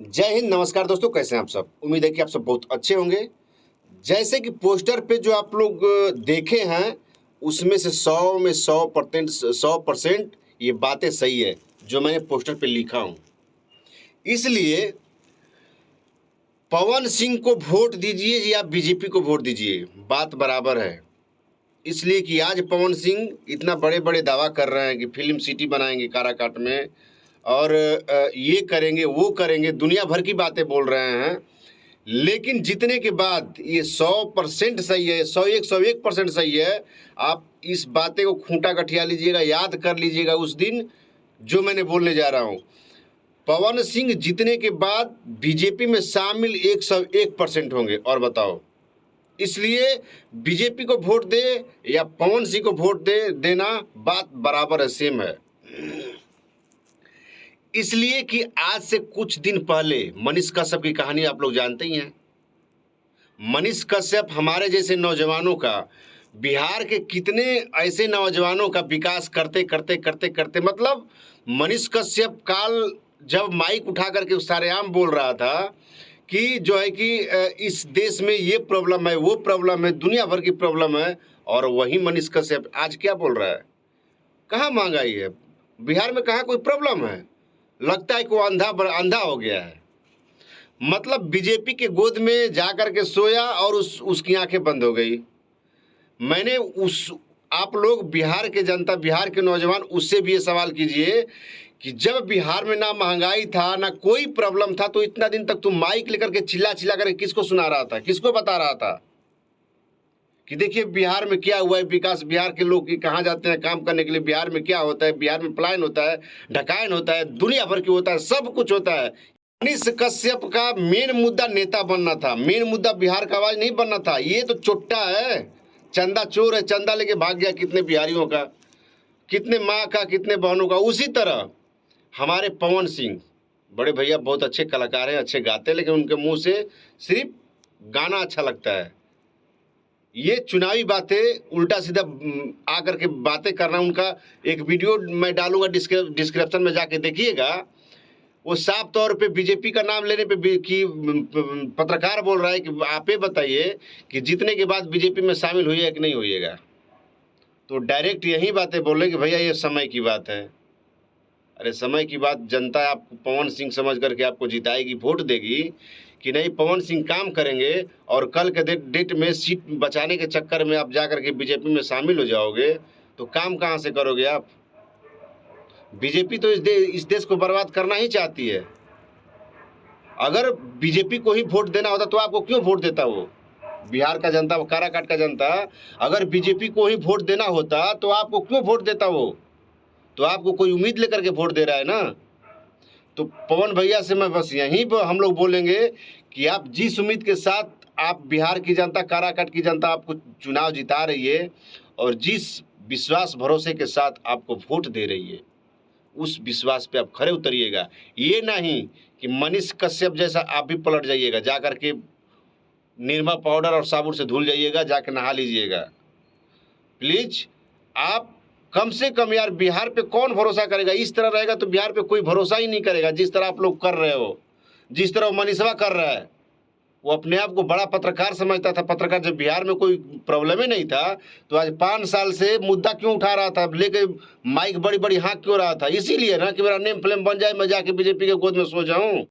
जय हिंद, नमस्कार दोस्तों, कैसे हैं आप सब। उम्मीद है कि आप सब बहुत अच्छे होंगे। जैसे कि पोस्टर पे जो आप लोग देखे हैं, उसमें से 100 में 100% ये बातें सही है जो मैंने पोस्टर पे लिखा हूँ। इसलिए पवन सिंह को वोट दीजिए या बीजेपी को वोट दीजिए, बात बराबर है। इसलिए कि आज पवन सिंह इतना बड़े बड़े दावा कर रहे हैं कि फिल्म सिटी बनाएंगे काराकाट में, और ये करेंगे वो करेंगे, दुनिया भर की बातें बोल रहे हैं। लेकिन जीतने के बाद ये 100% सही है, 101% सही है। आप इस बातें को खूंटा गठिया लीजिएगा, याद कर लीजिएगा उस दिन जो मैंने बोलने जा रहा हूँ। पवन सिंह जीतने के बाद बीजेपी में शामिल 101% होंगे। और बताओ, इसलिए बीजेपी को वोट दे या पवन सिंह को वोट देना बात बराबर है, सेम है। इसलिए कि आज से कुछ दिन पहले मनीष कश्यप की कहानी आप लोग जानते ही हैं। मनीष कश्यप हमारे जैसे नौजवानों का, बिहार के कितने ऐसे नौजवानों का विकास करते करते करते करते, मतलब मनीष कश्यप काल जब माइक उठा करके सारेआम बोल रहा था कि जो है कि इस देश में ये प्रॉब्लम है, वो प्रॉब्लम है, दुनिया भर की प्रॉब्लम है, और वही मनीष कश्यप आज क्या बोल रहा है? कहाँ महंगाई है बिहार में, कहाँ कोई प्रॉब्लम है? लगता है कि वो अंधा हो गया है। मतलब बीजेपी के गोद में जा कर के सोया और उसकी आंखें बंद हो गई। मैंने आप लोग बिहार के जनता, बिहार के नौजवान, उससे भी ये सवाल कीजिए कि जब बिहार में ना महंगाई था ना कोई प्रॉब्लम था, तो इतना दिन तक तुम माइक लेकर के चिल्ला चिल्ला करके किसको सुना रहा था, किसको बता रहा था कि देखिए बिहार में क्या हुआ है, विकास, बिहार के लोग कहाँ जाते हैं काम करने के लिए, बिहार में क्या होता है, बिहार में पलायन होता है, ढकायन होता है, दुनिया भर की होता है, सब कुछ होता है। मनीष कश्यप का मेन मुद्दा नेता बनना था, मेन मुद्दा बिहार का आवाज नहीं बनना था। ये तो चुट्टा है, चंदा चोर है, चंदा लेके भाग गया कितने बिहारियों का, कितने माँ का, कितने बहनों का। उसी तरह हमारे पवन सिंह बड़े भैया बहुत अच्छे कलाकार हैं, अच्छे गाते हैं, लेकिन उनके मुंह से सिर्फ गाना अच्छा लगता है। ये चुनावी बातें उल्टा सीधा आकर के बातें करना, उनका एक वीडियो मैं डालूंगा डिस्क्रिप्शन में, जाके देखिएगा। वो साफ तौर पे बीजेपी का नाम लेने पे कि पत्रकार बोल रहा है कि आप ये बताइए कि जीतने के बाद बीजेपी में शामिल हुई है कि नहीं होइएगा। तो डायरेक्ट यही बातें बोल रहे कि भैया ये समय की बात है। अरे समय की बात, जनता आपको पवन सिंह समझ करके आपको जिताएगी, वोट देगी कि नहीं पवन सिंह काम करेंगे, और कल के डेट में सीट बचाने के चक्कर में आप जा करके बीजेपी में शामिल हो जाओगे, तो काम कहाँ से करोगे आप? बीजेपी तो इस देश को बर्बाद करना ही चाहती है। अगर बीजेपी को ही वोट देना होता तो आपको क्यों वोट देता? वो बिहार का जनता, वो काराकाट का जनता, अगर बीजेपी को ही वोट देना होता तो आपको क्यों वोट देता? वो तो आपको कोई उम्मीद लेकर के वोट दे रहा है ना। तो पवन भैया से मैं बस यहीं पर हम लोग बोलेंगे कि आप जिस उम्मीद के साथ आप बिहार की जनता, काराकाट की जनता आपको चुनाव जिता रही है, और जिस विश्वास भरोसे के साथ आपको वोट दे रही है, उस विश्वास पे आप खरे उतरिएगा। ये नहीं कि मनीष कश्यप जैसा आप भी पलट जाइएगा, जा कर के निरमा पाउडर और साबुन से धुल जाइएगा, जाके नहा लीजिएगा। प्लीज आप कम से कम यार, बिहार पे कौन भरोसा करेगा? इस तरह रहेगा तो बिहार पे कोई भरोसा ही नहीं करेगा, जिस तरह आप लोग कर रहे हो, जिस तरह मनीषवा कर रहा है। वो अपने आप को बड़ा पत्रकार समझता था। पत्रकार जब बिहार में कोई प्रॉब्लम ही नहीं था, तो आज 5 साल से मुद्दा क्यों उठा रहा था, लेके माइक बड़ी बड़ी हाँक क्यों रहा था? इसीलिए ना कि मेरा नेम फ्लेम बन जाए, मैं जाके बीजेपी के गोद में सो जाऊं।